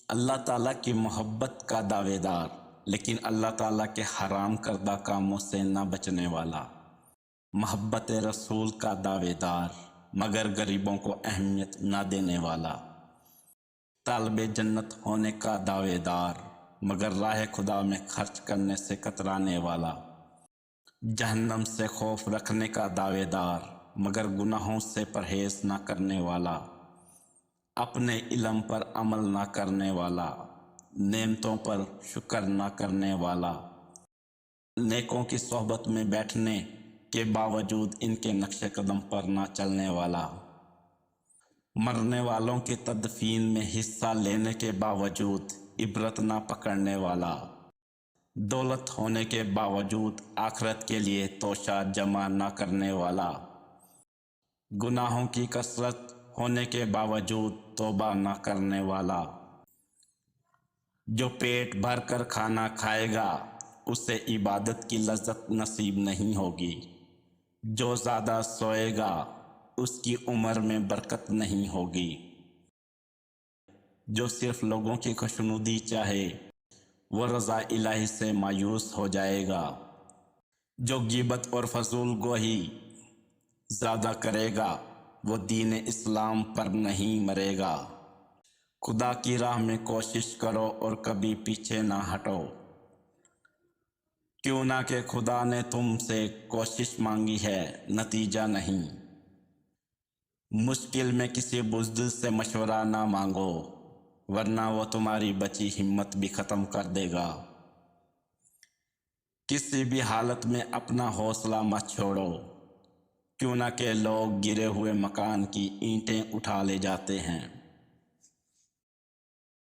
اللہ تعالیٰ کی محبت کا دعوے دار لیکن اللہ تعالیٰ کے حرام کردہ کاموں سے نہ بچنے والا، محبت رسول کا دعوے دار مگر غریبوں کو اہمیت نہ دینے والا، طالب جنت ہونے کا دعوے دار مگر راہ خدا میں خرچ کرنے سے کترانے والا، جہنم سے خوف رکھنے کا دعوے دار مگر گناہوں سے پرہیز نہ کرنے والا، اپنے علم پر عمل نہ کرنے والا، نعمتوں پر شکر نہ کرنے والا، نیکوں کی صحبت میں بیٹھنے کے باوجود ان کے نقش قدم پر نہ چلنے والا، مرنے والوں کی تدفین میں حصہ لینے کے باوجود عبرت نہ پکڑنے والا، دولت ہونے کے باوجود آخرت کے لیے توشہ جمع نہ کرنے والا، گناہوں کی کثرت ہونے کے باوجود توبہ نہ کرنے والا، جو پیٹ بھر کر کھانا کھائے گا اسے عبادت کی لذت نصیب نہیں ہوگی، جو زیادہ سوئے گا اس کی عمر میں برکت نہیں ہوگی، جو صرف لوگوں کی خوشنودی چاہے وہ رضا الہی سے مایوس ہو جائے گا، جو غیبت اور فضول گوئی زیادہ کرے گا وہ دین اسلام پر نہیں مرے گا، خدا کی راہ میں کوشش کرو اور کبھی پیچھے نہ ہٹو، کیوں نہ کہ خدا نے تم سے کوشش مانگی ہے نتیجہ نہیں، مشکل میں کسی بزدل سے مشورہ نہ مانگو ورنہ وہ تمہاری بچی ہمت بھی ختم کر دے گا، کسی بھی حالت میں اپنا حوصلہ مت چھوڑو، کیوں نہ کہ لوگ گرے ہوئے مکان کی اینٹیں اٹھا لے جاتے ہیں۔